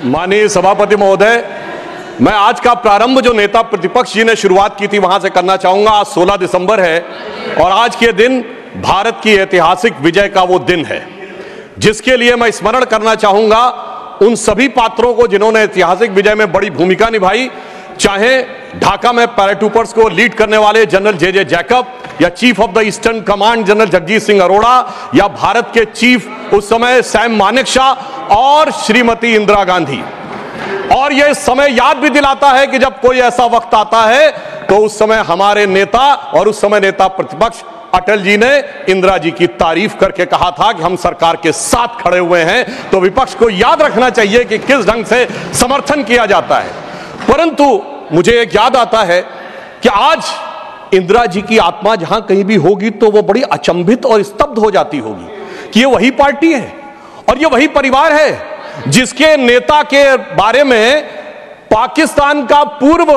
माननीय सभापति महोदय, मैं आज का प्रारंभ जो नेता प्रतिपक्ष जी ने शुरुआत की थी वहां से करना चाहूंगा। आज 16 दिसंबर है और आज के दिन भारत की ऐतिहासिक विजय का वो दिन है जिसके लिए मैं स्मरण करना चाहूंगा उन सभी पात्रों को जिन्होंने ऐतिहासिक विजय में बड़ी भूमिका निभाई, चाहे ढाका में पैराट्रूपर्स को लीड करने वाले जनरल जे जैकब या chief of the eastern command general Jagjit Singh Arora या भारत के चीफ उस समय सैम मानेकशॉ और श्रीमती इंदिरा गांधी। और यह समय याद भी दिलाता है कि जब कोई ऐसा वक्त आता है तो उस समय हमारे नेता और उस समय नेता प्रतिपक्ष अटल जी ने इंदिरा जी की तारीफ करके कहा था कि हम सरकार के साथ खड़े हुए हैं। तो विपक्ष को याद रखना चाहिए कि किस ढंग से समर्थन किया जाता है। परंतु मुझे एक याद आता है कि आज इंदिरा जी की आत्मा जहां कहीं भी होगी तो वो बड़ी अचंभित और स्तब्ध हो जाती होगी कि ये वही पार्टी है और ये वही परिवार है जिसके नेता के बारे में पाकिस्तान का पूर्व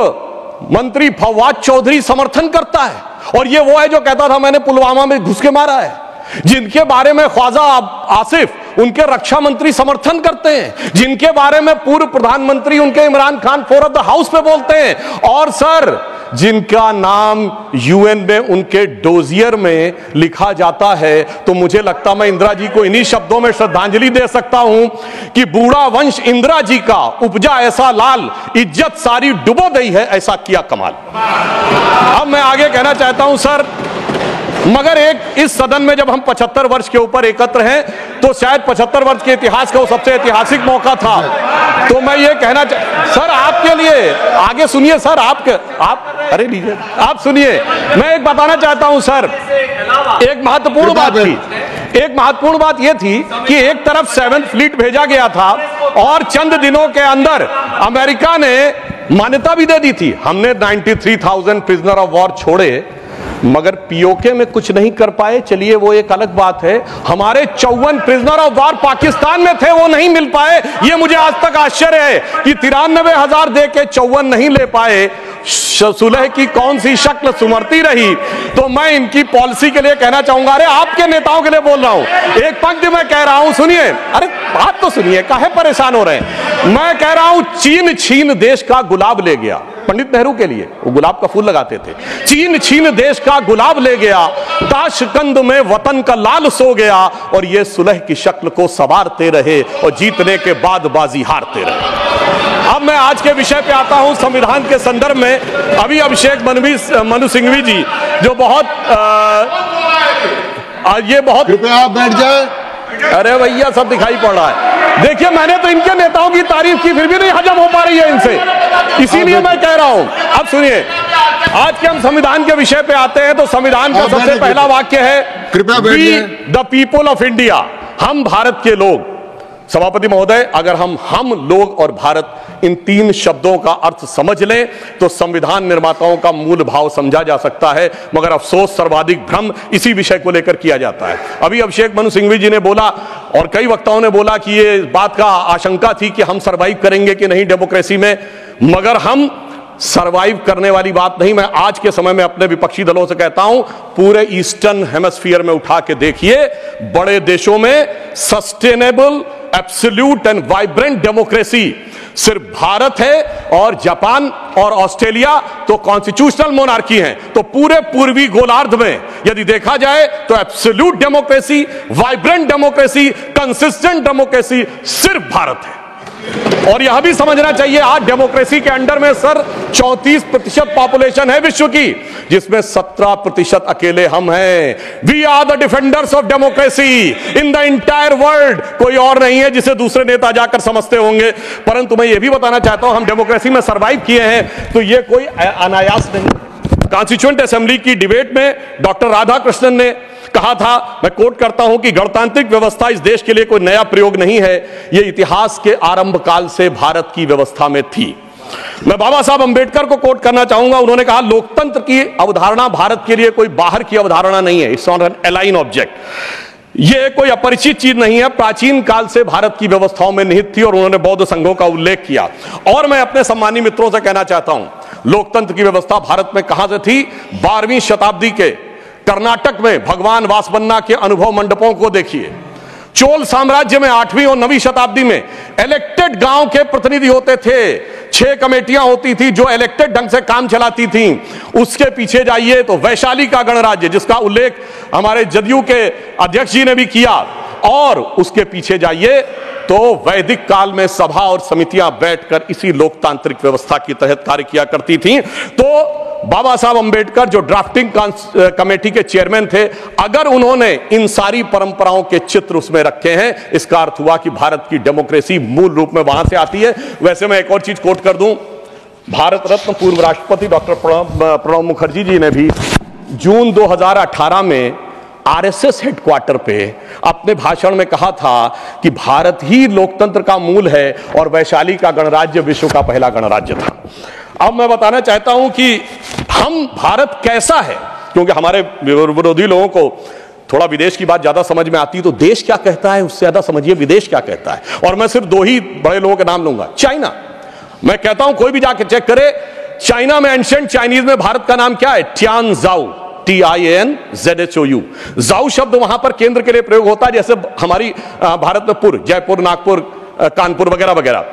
मंत्री फवाद चौधरी समर्थन करता है। और ये वो है जो कहता था मैंने पुलवामा में घुस के मारा है, जिनके बारे में ख्वाजा आसिफ उनके रक्षा मंत्री समर्थन करते हैं, जिनके बारे में पूर्व प्रधानमंत्री उनके Imran Khan floor of the house पे बोलते हैं, और सर जिनका नाम यूएन में उनके डोजियर में लिखा जाता है। तो मुझे लगता मैं इंदिरा जी को इन्हीं शब्दों में श्रद्धांजलि दे सकता हूं कि बूढ़ा वंश इंदिरा जी का उपजा ऐसा लाल, इज्जत सारी डुबो गई है ऐसा किया कमाल। अब मैं आगे कहना चाहता हूं सर, मगर एक इस सदन में जब हम 75 वर्ष के ऊपर एकत्र हैं तो शायद 75 वर्ष के इतिहास का वो सबसे ऐतिहासिक मौका था। तो मैं ये कहना सर आपके लिए आगे सुनिए सर, आप अरे लीजिए आप सुनिए, मैं एक बताना चाहता हूं सर, एक महत्वपूर्ण बात यह थी कि एक तरफ 7th फ्लीट भेजा गया था और चंद दिनों के अंदर अमेरिका ने मान्यता भी दे दी थी। हमने 93,000 प्रिजनर ऑफ वॉर छोड़े मगर पीओके में कुछ नहीं कर पाए। चलिए वो एक अलग बात है। हमारे 54 प्रिजनर ऑफ वॉर पाकिस्तान में थे, वो नहीं मिल पाए। ये मुझे आज तक आश्चर्य है कि 93,000 दे के 54 नहीं ले पाए। सुलह की कौन सी शक्ल सुमरती रही। तो मैं इनकी पॉलिसी के लिए कहना चाहूंगा, अरे आपके नेताओं के लिए बोल रहा हूं, एक पंक्ति में कह रहा हूं, सुनिए, अरे बात तो सुनिए, काहे परेशान हो रहे हैं। मैं कह रहा हूं चीन छीन देश का गुलाब ले गया। पंडित नेहरू के लिए वो गुलाब का फूल लगाते थे। चीन छीन देश का गुलाब ले गया, ताशकंद में वतन का लाल सो गया, और ये सुलह की शक्ल को संवारते रहे और जीतने के बाद बाजी हारते रहे। अब मैं आज के विषय पे आता हूं। संविधान के संदर्भ में अभी अभिषेक मनु सिंघवी जी जो बहुत ये बहुत, कृपया आप बैठ जाए। अरे भैया सब दिखाई पड़ रहा है। देखिए मैंने तो इनके नेताओं की तारीफ की फिर भी नहीं हजम हो पा रही है इनसे, इसीलिए मैं कह रहा हूं। अब सुनिए, आज के हम संविधान के विषय पे आते हैं तो संविधान का सबसे पहला वाक्य है, कृपया बैठिए। द पीपल ऑफ इंडिया, हम भारत के लोग। सभापति महोदय, अगर हम लोग और भारत इन 3 शब्दों का अर्थ समझ लें तो संविधान निर्माताओं का मूल भाव समझा जा सकता है। मगर अफसोस सर्वाधिक भ्रम इसी विषय को लेकर किया जाता है। अभी अभिषेक मनु सिंघवी जी ने बोला और कई वक्ताओं ने बोला कि ये बात का आशंका थी कि हम सरवाइव करेंगे कि नहीं डेमोक्रेसी में, मगर हम सरवाइव करने वाली बात नहीं। मैं आज के समय में अपने विपक्षी दलों से कहता हूं, पूरे ईस्टर्न हेमिस्फीयर में उठा के देखिए, बड़े देशों में sustainable, absolute and vibrant democracy सिर्फ भारत है, और जापान और ऑस्ट्रेलिया तो कॉन्स्टिट्यूशनल मोनार्की हैं। तो पूरे पूर्वी गोलार्ध में यदि देखा जाए तो absolute democracy, vibrant democracy, consistent democracy सिर्फ भारत है। और यह भी समझना चाहिए, आज डेमोक्रेसी के अंडर में सर 34% पॉपुलेशन है विश्व की, जिसमें 17% अकेले हम हैं। We are the defenders of democracy in the entire world. कोई और नहीं है जिसे दूसरे नेता जाकर समझते होंगे। परंतु मैं यह भी बताना चाहता हूं, हम डेमोक्रेसी में सरवाइव किए हैं तो यह कोई अनायास नहीं। कॉन्स्टिट्यूएंट असेंबली की डिबेट में डॉक्टर राधाकृष्णन ने कहा था, मैं कोट करता हूं, कि गणतांत्रिक व्यवस्था इस देश के लिए कोई नया प्रयोग नहीं है, यह इतिहास के आरंभ काल से भारत की व्यवस्था में थी। मैं बाबा साहब अंबेडकर को कोट करना चाहूंगा। उन्होंने कहा, लोकतंत्र की अवधारणा भारत के लिए कोई बाहर की अवधारणा नहीं है, it's not an align object. यह कोई अपरिचित चीज नहीं है, प्राचीन काल से भारत की व्यवस्थाओं में निहित थी। और उन्होंने बौद्ध संघों का उल्लेख किया। और मैं अपने सम्मानी मित्रों से कहना चाहता हूं, लोकतंत्र की व्यवस्था भारत में कहां से थी। 12वीं शताब्दी के कर्नाटक में भगवान वासवन्ना के अनुभव मंडपों को देखिए। चोल साम्राज्य में 8वीं और 9वीं शताब्दी में इलेक्टेड गांव के प्रतिनिधि होते थे, 6 कमेटियां होती थी जो इलेक्टेड ढंग से काम चलाती थी। उसके पीछे जाइए तो वैशाली का गणराज्य, जिसका उल्लेख हमारे जदयू के अध्यक्ष जी ने भी किया, और उसके पीछे जाइए तो वैदिक काल में सभा और समितियां बैठकर इसी लोकतांत्रिक व्यवस्था के तहत कार्य किया करती थी। तो बाबा साहब अंबेडकर जो ड्राफ्टिंग कमेटी के चेयरमैन थे, अगर उन्होंने इन सारी परंपराओं के चित्र उसमें रखे हैं, इसका अर्थ हुआ कि भारत की डेमोक्रेसी मूल रूप में वहां से आती है। वैसे मैं एक और चीज कोट कर दूं, भारत रत्न पूर्व राष्ट्रपति डॉक्टर प्रणब मुखर्जी जी ने भी जून 2018 में आरएसएस हेडक्वार्टर पे अपने भाषण में कहा था कि भारत ही लोकतंत्र का मूल है और वैशाली का गणराज्य विश्व का पहला गणराज्य था। अब मैं बताना चाहता हूं कि हम भारत कैसा है, क्योंकि हमारे विरोधी लोगों को थोड़ा विदेश की बात ज्यादा समझ में आती है, तो देश क्या कहता है उससे ज्यादा समझिए विदेश क्या कहता है। और मैं सिर्फ 2 ही बड़े लोगों के नाम लूंगा। चाइना, मैं कहता हूं कोई भी जाके चेक करे, चाइना में एंशिएंट चाइनीज में भारत का नाम क्या है? TIANZHOU, TIANZHOU। जाऊ शब्द वहां पर केंद्र के लिए प्रयोग होता है, जैसे हमारी भारत में पुर, जयपुर, नागपुर, कानपुर वगैरह वगैरह।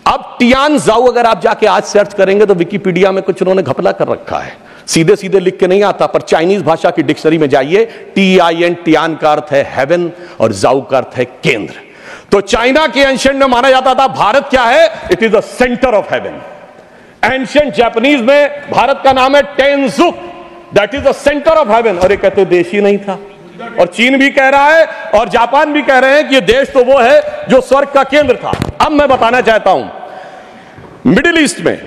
अब TIANZHOU अगर आप जाके आज सर्च करेंगे तो विकिपीडिया में कुछ उन्होंने घपला कर रखा है, सीधे सीधे लिख के नहीं आता, पर चाइनीज भाषा की डिक्शनरी में जाइए, TIAN का अर्थ है हेवन और जाऊ का अर्थ है केंद्र। तो चाइना के एंशिएंट में माना जाता था भारत क्या है? It is the centre of heaven. Ancient Japanese में भारत का नाम है Tenjiku, that is the centre of heaven. और ये कहते देश ही नहीं था, और चीन भी कह रहा है और जापान भी कह रहे हैं कि ये देश तो वो है जो स्वर्ग का केंद्र था। अब मैं बताना चाहता हूं, मिडिल ईस्ट में,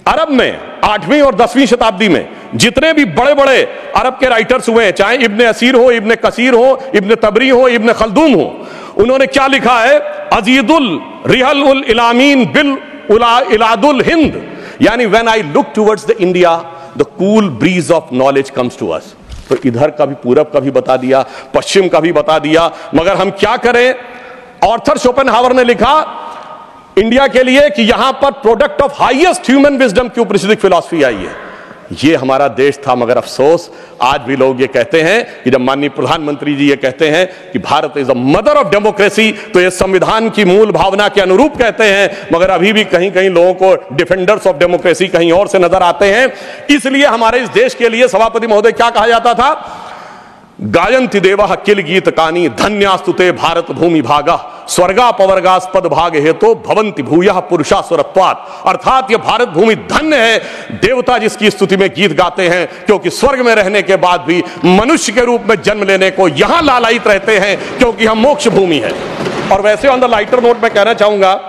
अरब में 8वीं और 10वीं शताब्दी में जितने भी बड़े बड़े अरब के राइटर्स हुए हैं, चाहे इब्ने असीर हो, इब्ने कसीर हो, इब्ने तबरी हो, इब्ने खल्दून हो, उन्होंने क्या लिखा है? अजीदुल रिहल उल इलामीन बिल इलादुल हिंद, यानी when I look towards the India the cool breeze of knowledge comes to us. तो इधर का भी, पूरब का भी बता दिया, पश्चिम का भी बता दिया, मगर हम क्या करें? आर्थर शोपेनहावर ने लिखा इंडिया के लिए कि यहां पर product of highest human wisdom की उपनिषदिक फिलॉसफी आई है। ये हमारा देश था, मगर अफसोस आज भी लोग ये कहते हैं कि जब माननीय प्रधानमंत्री जी ये कहते हैं कि Bharat is the mother of democracy, तो ये संविधान की मूल भावना के अनुरूप कहते हैं, मगर अभी भी कहीं कहीं लोगों को डिफेंडर्स ऑफ डेमोक्रेसी कहीं और से नजर आते हैं। इसलिए हमारे इस देश के लिए सभापति महोदय क्या कहा जाता था? गायन्ति देवः किल गीत कानी धन्यास्तुते भारत भूमि भागा स्वर्गा पवर्गास्पद भाग हेतु भवंति भूयः पुरुषा स्वरत्वात्। अर्थात ये भारत भूमि धन्य है, देवता जिसकी स्तुति में गीत गाते हैं, क्योंकि स्वर्ग में रहने के बाद भी मनुष्य के रूप में जन्म लेने को यहां लालायित रहते हैं, क्योंकि हम मोक्ष भूमि है। और वैसे ऑन द लाइटर नोट मैं कहना चाहूंगा,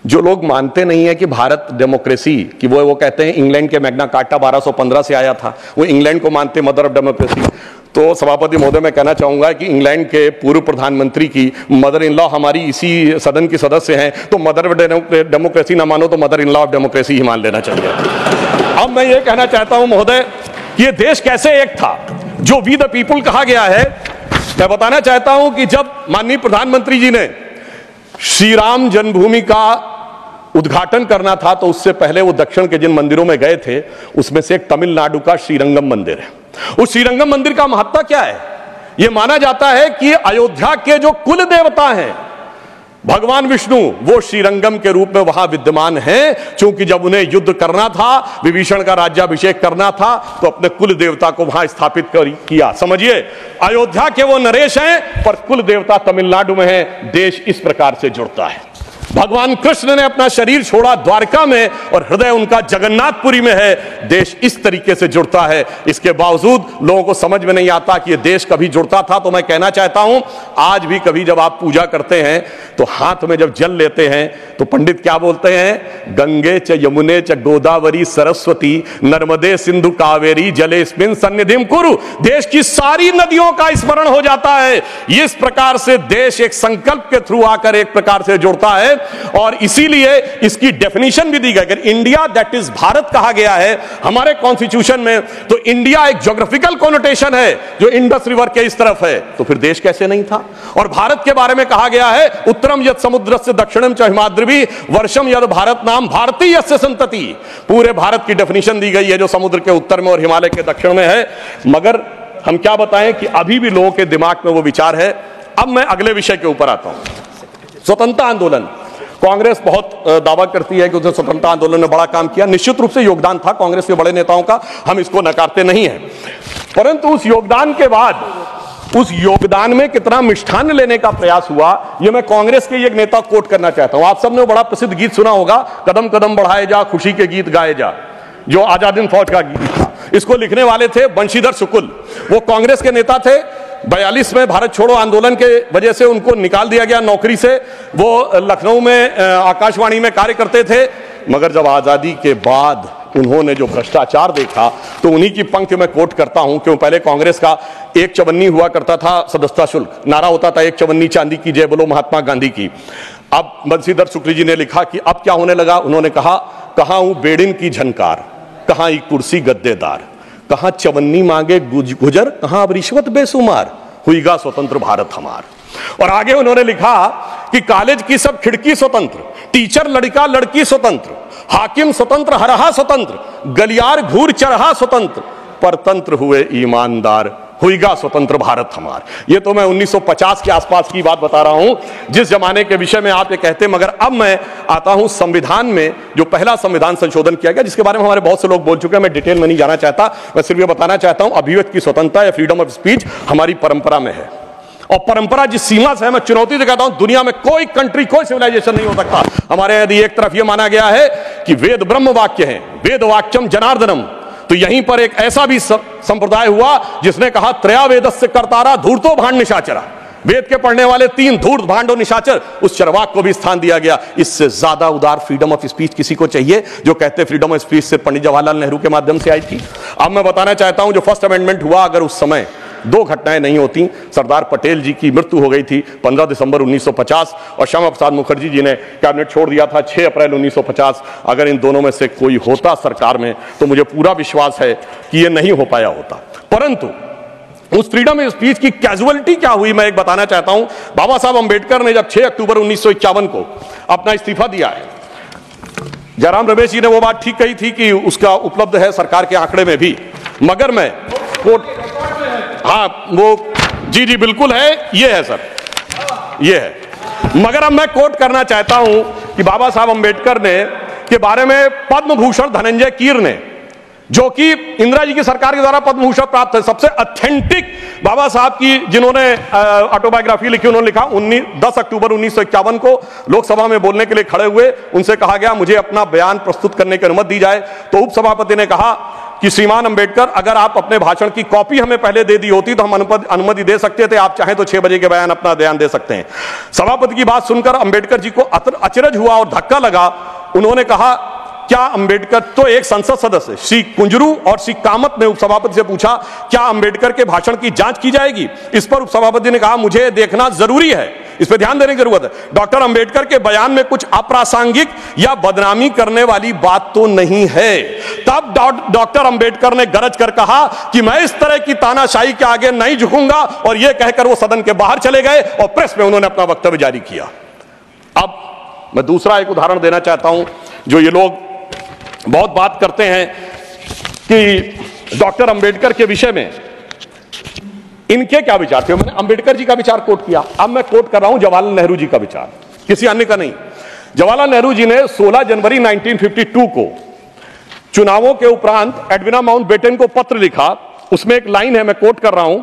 जो लोग मानते नहीं है कि भारत डेमोक्रेसी कि वो कहते हैं इंग्लैंड के मैग्ना कार्टा 1215 से आया था, वो इंग्लैंड को मानते मदर ऑफ डेमोक्रेसी। तो सभापति महोदय मैं कहना चाहूंगा कि इंग्लैंड के पूर्व प्रधानमंत्री की मदर इन लॉ हमारी इसी सदन की सदस्य हैं, तो मदर ऑफ डेमोक्रेसी ना मानो तो mother in law of democracy ही मान लेना चाहिए। अब मैं ये कहना चाहता हूं महोदय, ये देश कैसे एक था जो वी द पीपुल कहा गया है। मैं बताना चाहता हूं कि जब माननीय प्रधानमंत्री जी ने श्री राम जन्मभूमि का उद्घाटन करना था, तो उससे पहले वो दक्षिण के जिन मंदिरों में गए थे उसमें से एक तमिलनाडु का श्रीरंगम मंदिर है। उस श्रीरंगम मंदिर का महत्व क्या है? यह माना जाता है कि अयोध्या के जो कुल देवता हैं भगवान विष्णु, वो श्रीरंगम के रूप में वहां विद्यमान हैं, क्योंकि जब उन्हें युद्ध करना था, विभीषण का राज्याभिषेक करना था, तो अपने कुल देवता को वहां स्थापित किया। समझिए, अयोध्या के वो नरेश हैं पर कुल देवता तमिलनाडु में है। देश इस प्रकार से जुड़ता है। भगवान कृष्ण ने अपना शरीर छोड़ा द्वारका में और हृदय उनका जगन्नाथपुरी में है। देश इस तरीके से जुड़ता है। इसके बावजूद लोगों को समझ में नहीं आता कि यह देश कभी जुड़ता था। तो मैं कहना चाहता हूं, आज भी कभी जब आप पूजा करते हैं तो हाथ में जब जल लेते हैं तो पंडित क्या बोलते हैं? गंगे च यमुने च गोदावरी सरस्वती नर्मदे सिंधु कावेरी जलेस्मिन् सन्निधिं कुरु। देश की सारी नदियों का स्मरण हो जाता है। इस प्रकार से देश एक संकल्प के थ्रू आकर एक प्रकार से जुड़ता है। और इसीलिए इसकी डेफिनेशन भी दी गई। अगर इंडिया दैट इज भारत कहा गया है हमारे कॉन्स्टिट्यूशन में, तो इंडिया एक ज्योग्राफिकल कोनोटेशन है जो इंडस रिवर के इस तरफ है, तो फिर देश कैसे नहीं था? और भारत के बारे में कहा गया है उत्तरम यद समुद्रस्य दक्षिणम च हिमाद्रिभि वर्षम यद भारत नाम भारतीयस्य संतति। पूरे भारत की डेफिनेशन दी गई है जो समुद्र के उत्तर में और हिमालय के दक्षिण में है। मगर हम क्या बताएं कि अभी भी लोगों के दिमाग में वो विचार है। अब मैं अगले विषय के ऊपर आता हूं। स्वतंत्रता आंदोलन, कांग्रेस बहुत दावा करती है कि उसने स्वतंत्रता आंदोलन में बड़ा काम किया। निश्चित रूप से योगदान था कांग्रेस के बड़े नेताओं का, हम इसको नकारते नहीं हैं, परंतु उस योगदान के बाद उस योगदान में कितना मिष्ठान लेने का प्रयास हुआ, यह मैं कांग्रेस के एक नेता कोट करना चाहता हूं। आप सबने बड़ा प्रसिद्ध गीत सुना होगा, कदम कदम बढ़ाए जा खुशी के गीत गाए जा, जो आजाद हिंद फौज का गीत था। इसको लिखने वाले थे बंशीधर शुक्ल, वो कांग्रेस के नेता थे। 42 में भारत छोड़ो आंदोलन के वजह से उनको निकाल दिया गया नौकरी से। वो लखनऊ में आकाशवाणी में कार्य करते थे, मगर जब आजादी के बाद उन्होंने जो भ्रष्टाचार देखा तो उन्हीं की पंक्ति में कोट करता हूं। क्यों, पहले कांग्रेस का एक चवन्नी हुआ करता था सदस्यता शुल्क, नारा होता था एक चवन्नी चांदी की जय बोलो महात्मा गांधी की। अब बंशीधर शुक्ल जी ने लिखा कि अब क्या होने लगा। उन्होंने कहा, कहां हूं बेड़िन की झनकार, कहां एक कुर्सी गद्देदार, कहां चवन्नी मांगे गुजर, कहां अब रिश्वत बेसुमार, हुईगा स्वतंत्र भारत हमार। और आगे उन्होंने लिखा कि कॉलेज की सब खिड़की स्वतंत्र, टीचर लड़का लड़की स्वतंत्र, हाकिम स्वतंत्र हरहा स्वतंत्र, गलियार घूर चरहा स्वतंत्र, परतंत्र हुए ईमानदार, हुईगा स्वतंत्र भारत हमार। ये तो मैं 1950 के आसपास की बात बता रहा हूं, जिस जमाने के विषय में आप ये कहते हैं। मगर अब मैं आता हूं संविधान में, जो पहला संविधान संशोधन किया गया, जिसके बारे में हमारे बहुत से लोग बोल चुके हैं, मैं डिटेल में नहीं जाना चाहता। मैं सिर्फ ये बताना चाहता हूं, अभिव्यक्ति की स्वतंत्रता या फ्रीडम ऑफ स्पीच हमारी परंपरा में है, और परंपरा जिस सीमा से है, मैं चुनौती से कहता हूं, दुनिया में कोई कंट्री, कोई सिविलाइजेशन नहीं हो सकता। हमारे यदि एक तरफ यह माना गया है कि वेद ब्रह्म वाक्य है, वेद वाक्यम जनार्दनम, तो यहीं पर एक ऐसा भी संप्रदाय हुआ जिसने कहा त्रया वेदस्य कर्तारा धूर्तो भांड निशाचरा, वेद के पढ़ने वाले तीन, धूर्त भांड और निशाचर, उस चरवाक को भी स्थान दिया गया। इससे ज्यादा उदार फ्रीडम ऑफ स्पीच किसी को चाहिए? जो कहते फ्रीडम ऑफ स्पीच से पंडित जवाहरलाल नेहरू के माध्यम से आई थी। अब मैं बताना चाहता हूं, जो फर्स्ट अमेंडमेंट हुआ, अगर उस समय दो घटनाएं नहीं होती, सरदार पटेल जी की मृत्यु हो गई थी 15 दिसंबर 1950, और श्यामा प्रसाद मुखर्जी जी ने कैबिनेट छोड़ दिया था 6 अप्रैल 1950। अगर इन दोनों में से कोई होता सरकार में, तो मुझे पूरा विश्वास है कि यह नहीं हो पाया होता। परंतु उस फ्रीडम ऑफ स्पीच की कैजुअलिटी क्या हुई, मैं एक बताना चाहता हूं। बाबा साहब अंबेडकर ने जब 6 अक्टूबर 1951 को अपना इस्तीफा दिया है, जयराम रमेश जी ने वो बात ठीक कही थी कि उसका उपलब्ध है सरकार के आंकड़े में भी, मगर मैं कोट, हाँ वो जी बिल्कुल है, ये है सर, ये है। मगर अब मैं कोट करना चाहता हूं कि बाबा साहब अंबेडकर ने के बारे में पद्म भूषण धनंजय कीर ने, जो कि इंदिरा जी की सरकार के द्वारा पद्म भूषण प्राप्त है, सबसे ऑथेंटिक बाबा साहब की जिन्होंने ऑटोबायोग्राफी लिखी, उन्होंने लिखा 10 अक्टूबर 1951 को लोकसभा में बोलने के लिए खड़े हुए। उनसे कहा गया मुझे अपना बयान प्रस्तुत करने की अनुमति दी जाए, तो उपसभापति ने कहा कि श्रीमान अंबेडकर, अगर आप अपने भाषण की कॉपी हमें पहले दे दी होती तो हम अनुमति दे सकते थे, आप चाहें तो 6 बजे के बयान अपना बयान दे सकते हैं। सभापति की बात सुनकर अंबेडकर जी को अचरज हुआ और धक्का लगा। उन्होंने कहा, क्या अंबेडकर, तो एक संसद सदस्य श्री कुंजरू और श्री कामत ने उपसभापति से पूछा, क्या अंबेडकर के भाषण की जांच की जाएगी? इस पर उपसभापति ने कहा, मुझे देखना जरूरी है, इस पर ध्यान देने की जरूरत है। डॉक्टर अंबेडकर के बयान में कुछ अप्रासंगिक या बदनामी करने वाली बात तो नहीं है। तब डॉक्टर अंबेडकर ने गरज कर कहा कि मैं इस तरह की तानाशाही के आगे नहीं झुकूंगा, और यह कहकर वो सदन के बाहर चले गए और प्रेस में उन्होंने अपना वक्तव्य जारी किया। अब मैं दूसरा एक उदाहरण देना चाहता हूं, जो ये लोग बहुत बात करते हैं कि डॉक्टर अंबेडकर के विषय में इनके क्या विचार थे। मैंने अंबेडकर जी का विचार कोट किया, अब मैं कोट कर रहा हूं जवाहरलाल नेहरू जी का विचार, किसी अन्य का नहीं। जवाहरलाल नेहरू जी ने 16 जनवरी 1952 को चुनावों के उपरांत एडविना माउंटबेटन को पत्र लिखा। उसमें एक लाइन है, मैं कोट कर रहा हूं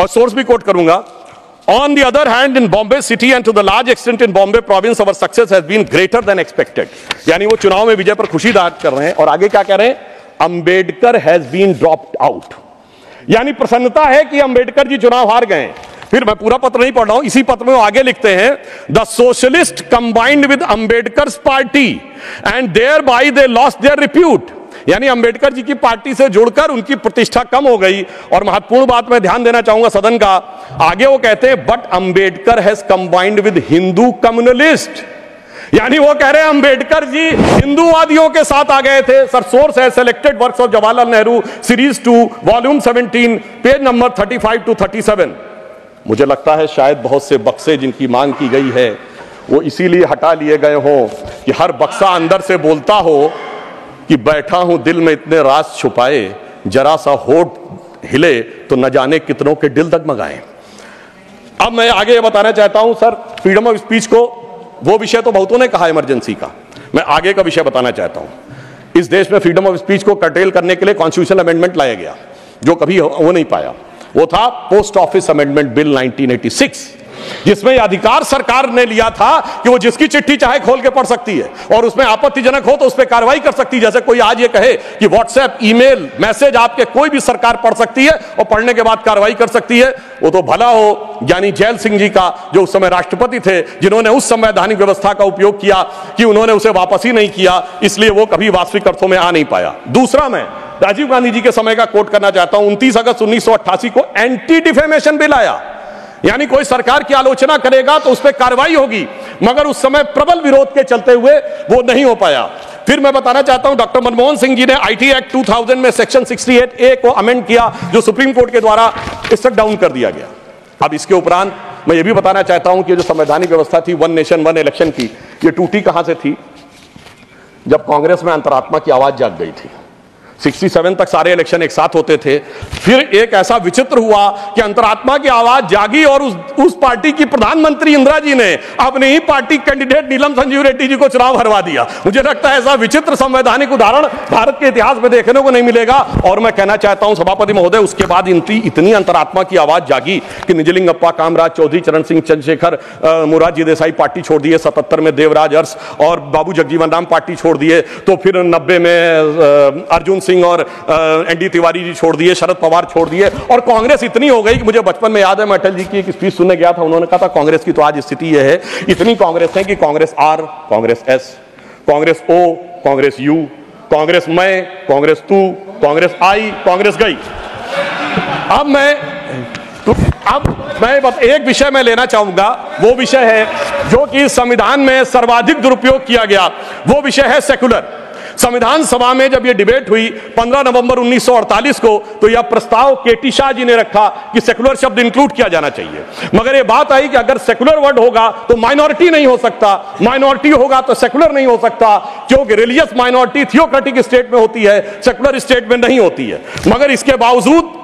और सोर्स भी कोट करूंगा। On the other hand, in Bombay city and to the large extent in Bombay province, our success has been greater than expected. यानी वो चुनाव में विजय पर खुशी जाहिर कर रहे हैं, और आगे क्या कह रहे हैं, Ambedkar has been dropped out, यानी प्रसन्नता है कि अंबेडकर जी चुनाव हार गए। फिर मैं पूरा पत्र नहीं पढ़ रहा हूं, इसी पत्र में वो आगे लिखते हैं, the socialist combined with Ambedkar's party and thereby they lost their repute, यानी अंबेडकर जी की पार्टी से जुड़कर उनकी प्रतिष्ठा कम हो गई। और महत्वपूर्ण बात मैं ध्यान देना चाहूंगा सदन का, आगे वो कहते हैं, but Ambedkar has combined with Hindu communalist, यानी वो कह रहे हैं अंबेडकर जी हिंदूवादियों के साथ आ गए थे। सर सोर्स है selected works of Jawaharlal Nehru series 2 volume 17 page number 35 to 37। मुझे लगता है शायद बहुत से बक्से जिनकी मांग की गई है वो इसीलिए हटा लिए गए हों कि हर बक्सा अंदर से बोलता हो कि बैठा हूं दिल में इतने राज छुपाए, जरा सा होठ हिले तो न जाने कितनों के दिल डगमगाए। अब मैं आगे ये बताना चाहता हूं सर, फ्रीडम ऑफ स्पीच को, वो विषय तो बहुतों ने कहा इमरजेंसी का, मैं आगे का विषय बताना चाहता हूं। इस देश में फ्रीडम ऑफ स्पीच को कर्टेल करने के लिए कॉन्स्टिट्यूशनल अमेंडमेंट लाया गया, जो कभी हो नहीं पाया। वो था पोस्ट ऑफिस अमेंडमेंट बिल 1986, जिसमें यह अधिकार सरकार ने लिया था कि वो जिसकी चिट्ठी चाहे खोल के पढ़ सकती है और उसमें आपत्तिजनक हो तो उस पर कार्रवाई कर सकती है। जैसे कोई आज ये कहे कि व्हाट्सएप, ईमेल, मैसेज आपके कोई भी सरकार पढ़ सकती है और पढ़ने के बाद कार्रवाई कर सकती है, वो तो भला हो ज्ञानी जैल सिंह जी का, जो उस समय राष्ट्रपति थे, जिन्होंने उस संवैधानिक व्यवस्था का उपयोग किया कि उन्होंने उसे वापस ही नहीं किया, इसलिए वो कभी वास्तविक अर्थों में आ नहीं पाया। दूसरा, मैं राजीव गांधी जी के समय का कोट करना चाहता हूं। 29 अगस्त 1988 को एंटी डिफेमेशन बिल आया, यानी कोई सरकार की आलोचना करेगा तो उस पर कार्रवाई होगी, मगर उस समय प्रबल विरोध के चलते हुए वो नहीं हो पाया। फिर मैं बताना चाहता हूं, डॉक्टर मनमोहन सिंह जी ने आईटी एक्ट 2000 में सेक्शन 68A को अमेंड किया, जो सुप्रीम कोर्ट के द्वारा स्ट्रक डाउन कर दिया गया। अब इसके उपरांत मैं ये भी बताना चाहता हूं कि जो संवैधानिक व्यवस्था थी वन नेशन वन इलेक्शन की, ये टूटी कहां से थी? जब कांग्रेस में अंतरात्मा की आवाज जाग गई थी। 67 तक सारे इलेक्शन एक साथ होते थे, फिर एक ऐसा विचित्र हुआ कि अंतरात्मा की आवाज जागी और उस पार्टी की प्रधानमंत्री इंदिरा जी ने अपने ही पार्टी कैंडिडेट नीलम संजीव रेड्डी जी को चुनाव हरवा दिया। मुझे लगता है ऐसा विचित्र संवैधानिक उदाहरण भारत के इतिहास में देखने को नहीं मिलेगा। और मैं कहना चाहता हूं सभापति महोदय, उसके बाद इतनी अंतरात्मा की आवाज जागी कि निजलिंगप्पा, कामराज चौधरी, चरण सिंह चंद्रशेखर, मोरारजी देसाई पार्टी छोड़ दिए, 77 में देवराज अरस और बाबू जगजीवन राम पार्टी छोड़ दिए, तो फिर 90 में अर्जुन सिंह और एनडी तिवारी जी छोड़ दिए, शरद पवार छोड़ दिए, और कांग्रेस इतनी हो गई कि मुझे बचपन में याद है, मैं अटल जी की एक स्पीच सुनने गया था, उन्होंने कहा था कांग्रेस की तो आज स्थिति यह है, इतनी कांग्रेस है कि Congress R, Congress S, Congress O, Congress U, Congress मैं, कांग्रेस तू, कांग्रेस आई, कांग्रेस गई। अब मैं एक विषय में लेना चाहूंगा, वो विषय है जो कि संविधान में सर्वाधिक दुरुपयोग किया गया, वो विषय है सेकुलर। संविधान सभा में जब यह डिबेट हुई 15 नवंबर 1948 को, तो यह प्रस्ताव केटी शाह जी ने रखा कि सेकुलर शब्द इंक्लूड किया जाना चाहिए, मगर यह बात आई कि अगर सेकुलर वर्ड होगा तो माइनॉरिटी नहीं हो सकता, माइनॉरिटी होगा तो सेकुलर नहीं हो सकता, क्योंकि रिलीजियस माइनॉरिटी थियोक्रेटिक स्टेट में होती है, सेकुलर स्टेट में नहीं होती है। मगर इसके बावजूद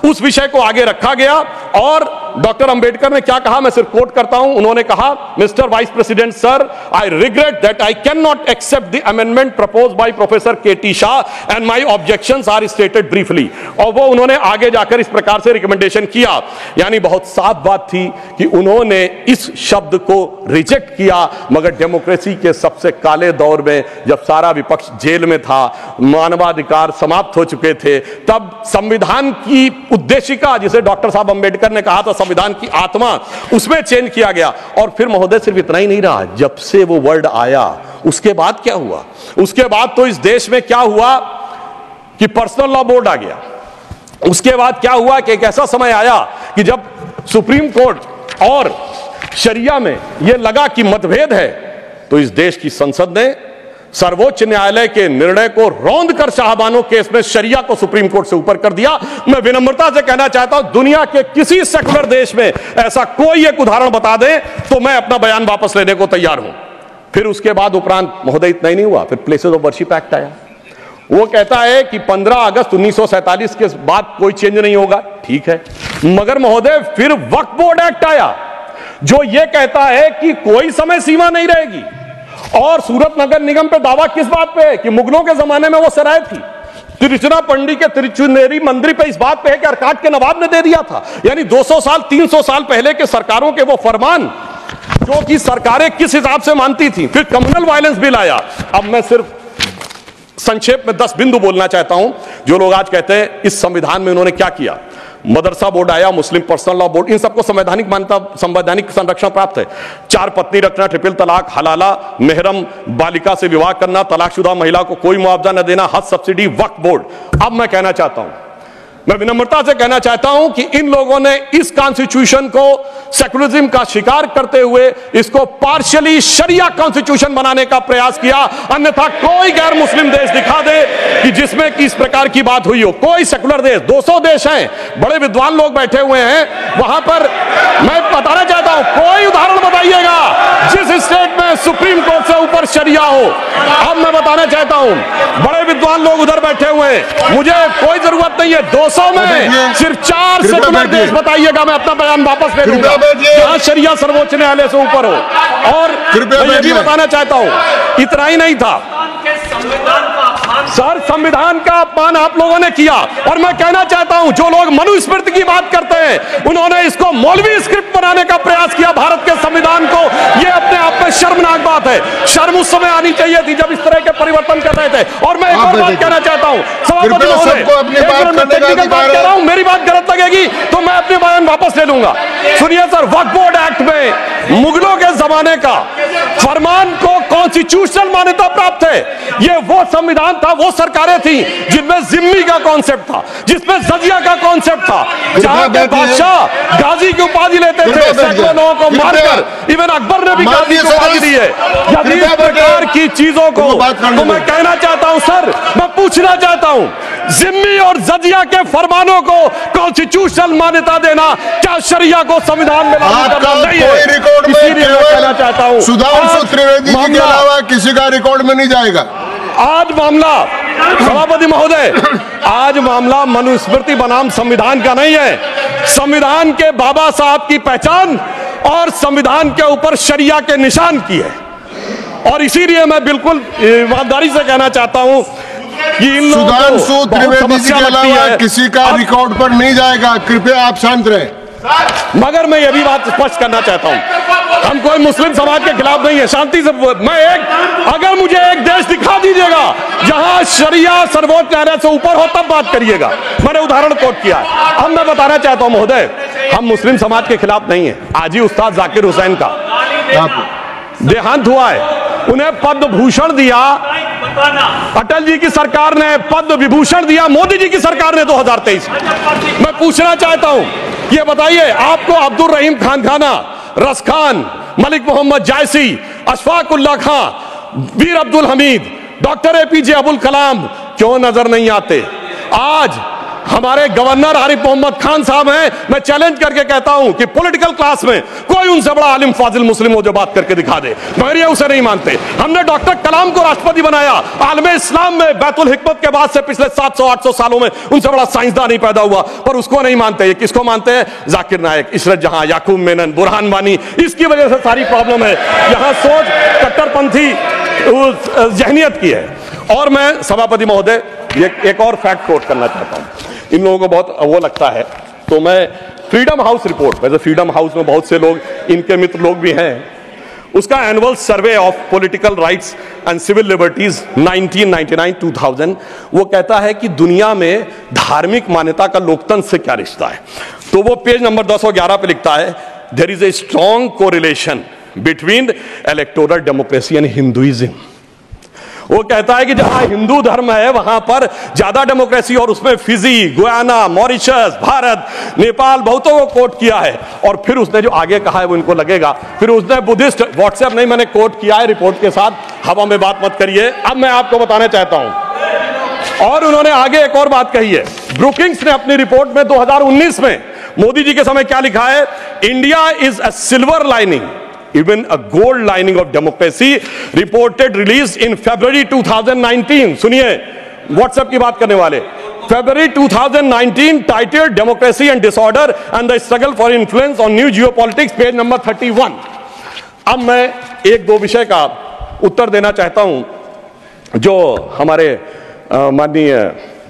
उस विषय को आगे रखा गया और डॉक्टर अंबेडकर ने क्या कहा, मैं सिर्फ कोट करता हूं, उन्होंने कहा, mister vice president sir, I regret that I can not accept the amendment proposed by professor K T Shah and my objections are stated briefly. और वो उन्होंने आगे जाकर इस प्रकार से रिकमेंडेशन किया, यानी बहुत साफ बात थी कि उन्होंने इस शब्द को रिजेक्ट किया। मगर डेमोक्रेसी के सबसे काले दौर में, जब सारा विपक्ष जेल में था, मानवाधिकार समाप्त हो चुके थे, तब संविधान की उद्देशिका, जिसे डॉक्टर साहब अंबेडकर ने कहा था संविधान की आत्मा, उसमें चेंज किया गया। और फिर महोदय सिर्फ इतना ही नहीं रहा, जब से वो वर्ड आया उसके बाद क्या हुआ? उसके बाद तो इस देश में क्या हुआ कि पर्सनल लॉ बोर्ड आ गया। उसके बाद क्या हुआ कि एक ऐसा समय आया कि जब सुप्रीम कोर्ट और शरिया में यह लगा कि मतभेद है, तो इस देश की संसद ने सर्वोच्च न्यायालय के निर्णय को रौंद कर शाहबानो केस में शरिया को सुप्रीम कोर्ट से ऊपर कर दिया। मैं विनम्रता से कहना चाहता हूं, दुनिया के किसी सेकुलर देश में ऐसा कोई एक उदाहरण बता दे तो मैं अपना बयान वापस लेने को तैयार हूं। फिर उसके बाद उपरांत महोदय इतना ही नहीं हुआ, फिर प्लेसेस ऑफ वर्शिप एक्ट आया। वो कहता है कि 15 अगस्त 1947 के बाद कोई चेंज नहीं होगा, ठीक है, मगर महोदय फिर वक्फ बोर्ड एक्ट आया, जो यह कहता है कि कोई समय सीमा नहीं रहेगी। और सूरत नगर निगम पे दावा किस बात पे है कि मुगलों के जमाने में वो सराय थी, तिरुचिरापल्ली के तिरुचुनेरी मंदिर पे इस बात पे है कि अरकाट के नवाब ने दे दिया था। यानी 200 साल 300 साल पहले के सरकारों के वो फरमान, जो कि सरकारें किस हिसाब से मानती थी। फिर कम्युनल वायलेंस बिल आया। अब मैं सिर्फ संक्षेप में 10 बिंदु बोलना चाहता हूं। जो लोग आज कहते हैं इस संविधान में उन्होंने क्या किया, मदरसा बोर्ड आया, मुस्लिम पर्सनल लॉ बोर्ड, इन सबको संवैधानिक मान्यता, संवैधानिक संरक्षण प्राप्त है। 4 पत्नी रखना, ट्रिपल तलाक, हलाला, मेहरम बालिका से विवाह करना, तलाकशुदा महिला को कोई मुआवजा न देना, हज सब्सिडी, वक्फ बोर्ड। अब मैं कहना चाहता हूं, मैं विनम्रता से कहना चाहता हूं कि इन लोगों ने इस कॉन्स्टिट्यूशन को सेकुलरिज्म का शिकार करते हुए इसको पार्शियली शरिया कॉन्स्टिट्यूशन बनाने का प्रयास किया। अन्यथा कोई गैर मुस्लिम देश दिखा दे कि जिसमें कि इस प्रकार की बात हुई हो, कोई सेकुलर देश, 200 देश हैं, बड़े विद्वान लोग बैठे हुए हैं वहां पर, मैं बताना चाहता हूं, कोई उदाहरण बताइएगा जिस स्टेट में सुप्रीम कोर्ट से ऊपर शरिया हो। अब मैं बताना चाहता हूं, बड़े विद्वान लोग उधर बैठे हुए हैं, मुझे कोई जरूरत नहीं है 200 में सिर्फ 4 सेकुलर देश बताइएगा, मैं अपना बयान वापस ले लूंगा जहां शरिया सर्वोच्च न्यायालय से ऊपर हो। और मैं ये भी बताना चाहता हूं, इतना ही नहीं था सर, संविधान का अपमान आप लोगों ने किया। और मैं कहना चाहता हूं, जो लोग मनुस्मृति की बात करते हैं, उन्होंने इसको मौलवी स्क्रिप्ट बनाने का प्रयास किया भारत के संविधान को। यह अपने आप में शर्मनाक बात है। शर्म उस समय आनी चाहिए थी जब इस तरह के परिवर्तन कर रहे थे। और मैं एक और बात कहना चाहता हूं, सभापति महोदय, टेक्निकल बात कह रहा हूं, मेरी बात गलत लगेगी तो मैं अपने बयान वापस ले लूंगा। सुनिए सर, वक्फ बोर्ड एक्ट में मुगलों के जमाने का फरमान को कॉन्स्टिट्यूशनल मान्यता प्राप्त है। यह वो संविधान था, वो सरकारें थी जिनमें जिम्मी का कॉन्सेप्ट था, जिसमें जजिया का कॉन्सेप्ट था, जहां के बादशाह गाजी की उपाधि लेते थे, सैकड़ों लोगों को मारकर। इवन अकबर ने भी गाजी की उपाधि दी है। यदि इस प्रकार की चीजों को तो मैं कहना चाहता हूं सर, मैं पूछना चाहता हूं, जिम्मी और जजिया के फरमानों को कॉन्स्टिट्यूशनल मान्यता देना क्या शरिया को संविधान में लागू करना नहीं है? इसीलिए मैं कहना चाहता हूं, सुधांशु त्रिवेदी जी के अलावा किसी का रिकॉर्ड में नहीं जाएगा। आज मामला, सभापति महोदय, आज मामला मनुस्मृति बनाम संविधान का नहीं है। संविधान के बाबा साहब की पहचान और संविधान के ऊपर शरिया के निशान की है। और इसीलिए मैं बिल्कुल ईमानदारी से कहना चाहता हूं कि इन लोगों को सुधांशु त्रिवेदी जी के अलावा किसी का रिकॉर्ड पर नहीं जाएगा। कृपया आप शांत रहें। मगर मैं यह भी बात स्पष्ट करना चाहता हूं, हम कोई मुस्लिम समाज के खिलाफ नहीं है, शांति से। अगर मुझे एक देश दिखा दीजिएगा जहां शरिया सर्वोच्च न्यायालय से ऊपर हो, तब बात करिएगा। मैंने उदाहरण कोट किया है। अब मैं बताना चाहता हूं महोदय, हम मुस्लिम समाज के खिलाफ नहीं है। आज ही उस्ताद जाकिर हुसैन का देहांत हुआ है, उन्हें पद्म भूषण दिया, अटल जी की सरकार ने पद्म विभूषण दिया, मोदी जी की सरकार ने 2023 में। मैं पूछना चाहता हूं, ये बताइए, आपको अब्दुल रहीम खान खाना, रस खान, मलिक मोहम्मद जायसी, अशफाक उल्लाह खां, वीर अब्दुल हमीद, डॉक्टर एपीजे अब्दुल कलाम क्यों नजर नहीं आते? आज हमारे गवर्नर आरिफ मोहम्मद खान साहब हैं। मैं चैलेंज करके कहता हूं कि पॉलिटिकल क्लास में कोई उनसे बड़ा आलिम फाजिल मुस्लिम हो जो बात करके दिखा दे, मगर ये उसे नहीं मानते। हमने डॉक्टर कलाम को राष्ट्रपति बनाया, आलम इस्लाम में बैतुल हिकमत के बाद से पिछले 700-800 सालों में उनसे बड़ा साइंसदान नहीं पैदा हुआ, पर उसको नहीं मानते। ये किसको मानते हैं? जाकिर नायक, इशरत जहां, याकूब मेनन, बुरहान वानी। इसकी वजह से सारी प्रॉब्लम है। यहां सोच कट्टरपंथी जहनियत की है। और मैं सभापति महोदय एक और फैक्ट कोट करना चाहता हूं, इन लोगों को बहुत वो लगता है, तो मैं फ्रीडम हाउस रिपोर्ट, वैसे फ्रीडम हाउस में बहुत से लोग, इनके मित्र लोग भी हैं, उसका annual survey of political rights and civil liberties 1999-2000 वो कहता है कि दुनिया में धार्मिक मान्यता का लोकतंत्र से क्या रिश्ता है। तो वो पेज नंबर 211 पे लिखता है, there is a strong correlation between electoral democracy and Hinduism. वो कहता है कि जहां हिंदू धर्म है वहां पर ज्यादा डेमोक्रेसी, और उसमें Fiji, Guyana, Mauritius, Bharat, Nepal बहुतों को कोट किया है। और फिर उसने जो आगे कहा है वो इनको लगेगा, फिर उसने बुद्धिस्ट, व्हाट्सएप नहीं, मैंने कोट किया है रिपोर्ट के साथ, हवा में बात मत करिए। अब मैं आपको बताना चाहता हूं, और उन्होंने आगे एक और बात कही है। ब्रुकिंग्स ने अपनी रिपोर्ट में 2019 में मोदी जी के समय क्या लिखा है? India is a silver lining, even a gold lining of democracy, reported released in February 2019। सुनिए, व्हाट्सएप की बात करने वाले, February 2019 titled Democracy and Disorder and the Struggle for Influence on New Geopolitics, page number 31। अब मैं एक दो विषय का उत्तर देना चाहता हूं जो हमारे माननीय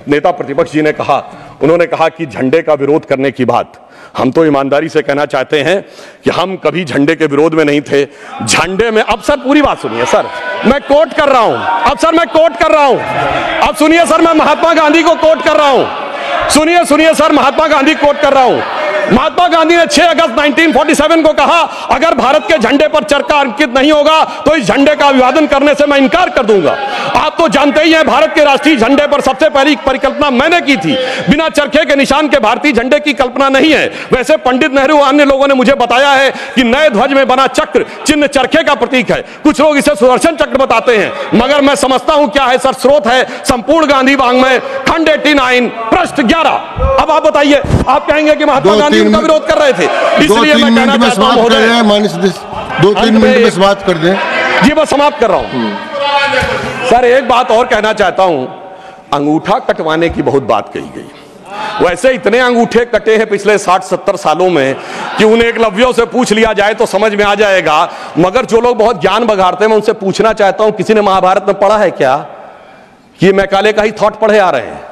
नेता प्रतिपक्ष जी ने कहा। उन्होंने कहा कि झंडे का विरोध करने की बात, हम तो ईमानदारी से कहना चाहते हैं कि हम कभी झंडे के विरोध में नहीं थे। झंडे में, अब सर पूरी बात सुनिए सर, मैं कोट कर रहा हूं, अब सर मैं कोट कर रहा हूं, अब सुनिए सर, मैं महात्मा गांधी को कोट कर रहा हूं। सुनिए सर, महात्मा गांधी कोट कर रहा हूं। महात्मा गांधी ने 6 अगस्त 1947 को कहा, अगर भारत के झंडे पर चरखा अंकित नहीं होगा तो इस झंडे का अभिवादन करने से मैं इनकार कर दूंगा। आप तो जानते ही हैं, भारत के राष्ट्रीय झंडे पर सबसे पहली परिकल्पना मैंने की थी। बिना चरखे के निशान के भारतीय झंडे की कल्पना नहीं है। वैसे पंडित नेहरू और अन्य लोगों ने मुझे बताया है कि नए ध्वज में बना चक्र चिन्ह चरखे का प्रतीक है। कुछ लोग इसे सुदर्शन चक्र बताते हैं, मगर मैं समझता हूं क्या है सर, स्रोत है संपूर्ण गांधी वाङ्मय, खंड 89, पृष्ठ 11। अब आप बताइए, आप कहेंगे कि महात्मा गांधी उनका विरोध कर रहे थे, इसलिए मैं कहना चाहता हूं महोदय, 2-3 मिनट में समाप्त कर दें। जी मैं समाप्त कर रहा हूं। सर एक बात और कहना चाहता हूं, अंगूठा कटवाने की बहुत बात कही गई। वैसे इतने अंगूठे कटे हैं पिछले 60-70 सालों में कि उन्हें एकलव्यों से पूछ लिया जाए तो समझ में आ जाएगा। मगर जो लोग बहुत ज्ञान बघाड़ते हैं मैं उनसे पूछना चाहता हूं, किसी ने महाभारत में पढ़ा है क्या? ये मैकाले का ही थॉट पढ़े आ रहे हैं।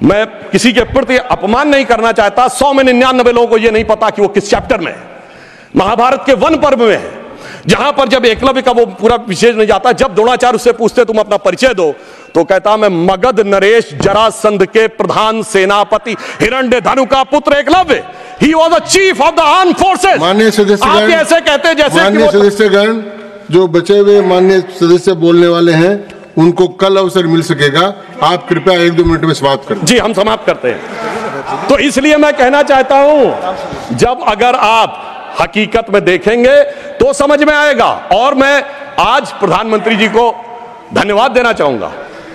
मैं किसी के प्रति अपमान नहीं करना चाहता। 100 में 99 लोगों को यह नहीं पता कि वो किस चैप्टर में है। महाभारत के वन पर्व में है, जहां पर जब एकलव्य का वो पूरा विशेष नहीं जाता, जब द्रोणाचार्य उससे पूछते तुम अपना परिचय दो, तो कहता मैं मगध नरेश जरासंध के प्रधान सेनापति हिरण्यधनु का पुत्र Eklavya. He was the chief of the arm forces. माननीय सदस्यगण, आप ऐसे कहते हैं जैसे माननीय सदस्यगण, जो बचे हुए माननीय सदस्य बोलने वाले हैं उनको कल अवसर मिल सकेगा। आप कृपया 1-2 मिनट में समाप्त करें। जी हम समाप्त करते हैं। तो इसलिए मैं कहना चाहता हूं, जब अगर आप हकीकत में देखेंगे तो समझ में आएगा। और मैं आज प्रधानमंत्री जी को धन्यवाद देना चाहूंगा।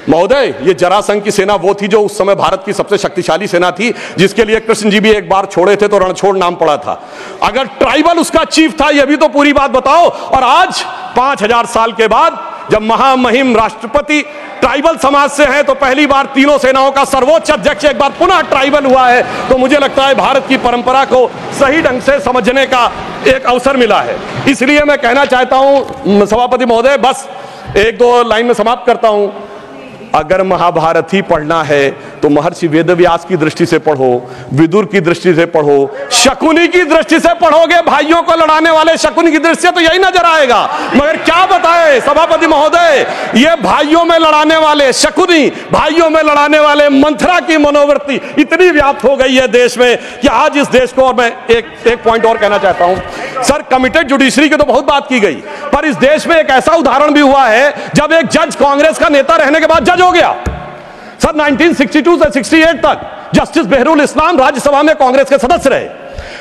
महोदय, ये जरासंध की सेना वो थी जो उस समय भारत की सबसे शक्तिशाली सेना थी, जिसके लिए कृष्ण जी भी एक बार छोड़े थे तो रणछोड़ नाम पड़ा था। अगर ट्राइबल उसका चीफ था, यह भी तो पूरी बात बताओ। और आज 5000 साल के बाद जब महामहिम राष्ट्रपति ट्राइबल समाज से हैं, तो पहली बार तीनों सेनाओं का सर्वोच्च अध्यक्ष एक बार पुनः ट्राइबल हुआ है। तो मुझे लगता है भारत की परंपरा को सही ढंग से समझने का एक अवसर मिला है। इसलिए मैं कहना चाहता हूं सभापति महोदय, बस 1-2 लाइन में समाप्त करता हूं। अगर महाभारत ही पढ़ना है तो महर्षि वेदव्यास की दृष्टि से पढ़ो, विदुर की दृष्टि से पढ़ो, शकुनी की दृष्टि से पढ़ोगे, भाइयों को लड़ाने वाले शकुनी की दृष्टि से तो यही नजर आएगा। मगर क्या बताए सभापति महोदय, ये भाइयों में लड़ाने वाले शकुनी, भाइयों में लड़ाने वाले मंथरा की मनोवृत्ति इतनी व्याप्त हो गई है देश में कि आज इस देश को, और मैं एक पॉइंट और कहना चाहता हूं सर, कमिटेड जुडिशरी की तो बहुत बात की गई, पर इस देश में एक ऐसा उदाहरण भी हुआ है जब एक जज कांग्रेस का नेता रहने के बाद जज हो गया। सर 1962 से 68 तक जस्टिस बेहरुल इस्लाम राज्यसभा में कांग्रेस के सदस्य रहे।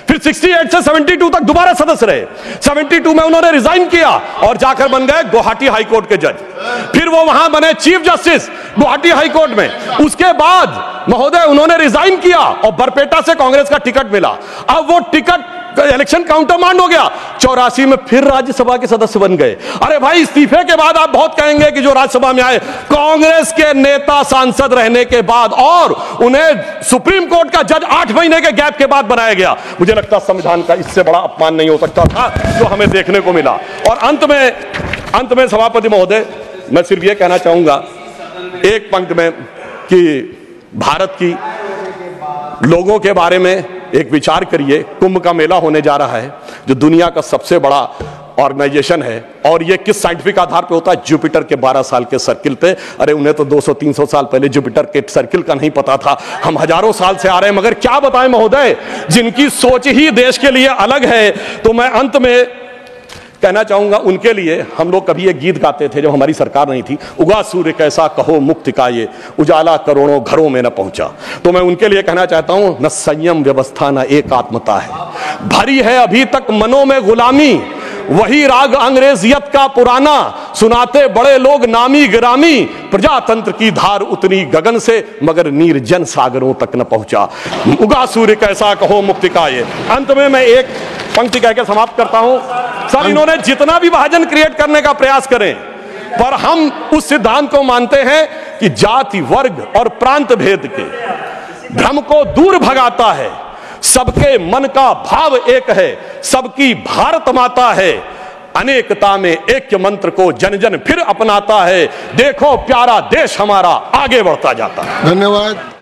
फिर 68 से 72 तक दोबारा सदस्य रहे। 72 में उन्होंने रिजाइन किया और जाकर बन गए गुवाहाटी हाईकोर्ट के जज। फिर वो वहां बने चीफ जस्टिस गुवाहाटी हाईकोर्ट में। उसके बाद महोदय उन्होंने रिजाइन किया और बरपेटा से कांग्रेस का टिकट मिला। अब वो टिकट इलेक्शन काउंटरमांड हो गया। 84 में फिर राज्यसभा के सदस्य बन गए। अरे भाई, इस्तीफे के बाद आप बहुत कहेंगे कि जो राज्यसभा में आए कांग्रेस के नेता सांसद रहने के बाद, और उन्हें सुप्रीम कोर्ट का जज 8 महीने के गैप के बाद बनाया गया। मुझे लगता संविधान का इससे बड़ा अपमान नहीं हो सकता था जो हमें देखने को मिला। और अंत में सभापति महोदय, मैं सिर्फ यह कहना चाहूंगा एक पंक्ति में कि भारत की लोगों के बारे में एक विचार करिए। कुंभ का मेला होने जा रहा है, जो दुनिया का सबसे बड़ा ऑर्गेनाइजेशन है, और ये किस साइंटिफिक आधार पे होता है? जुपिटर के 12 साल के सर्किल पे। अरे उन्हें तो 200-300 साल पहले जुपिटर के सर्किल का नहीं पता था, हम हजारों साल से आ रहे हैं। मगर क्या बताएं महोदय, जिनकी सोच ही देश के लिए अलग है। तो मैं अंत में कहना चाहूंगा, उनके लिए हम लोग कभी एक गीत गाते थे जब हमारी सरकार नहीं थी, उगा सूर्य कैसा कहो मुक्ति का ये, उजाला करोड़ों घरों में न पहुंचा। तो मैं उनके लिए कहना चाहता हूं, न संयम व्यवस्था न एकात्मता है, भरी है अभी तक मनों में गुलामी, वही राग अंग्रेजियत का पुराना, सुनाते बड़े लोग नामी गिरामी, प्रजातंत्र की धार उतनी गगन से मगर निर्जन सागरों तक न पहुंचा। उगा सूर्य कैसा कहो मुक्ति का ये। अंत में मैं एक पंक्ति कहकर समाप्त करता हूं। सर, इन्होंने जितना भी विभाजन क्रिएट करने का प्रयास करें, पर हम उस सिद्धांत को मानते हैं कि जाति, वर्ग और प्रांत भेद के भ्रम को दूर भगाता है। सबके मन का भाव एक है, सबकी भारत माता है, अनेकता में ऐक्य मंत्र को जन जन फिर अपनाता है। देखो प्यारा देश हमारा आगे बढ़ता जाता है। धन्यवाद।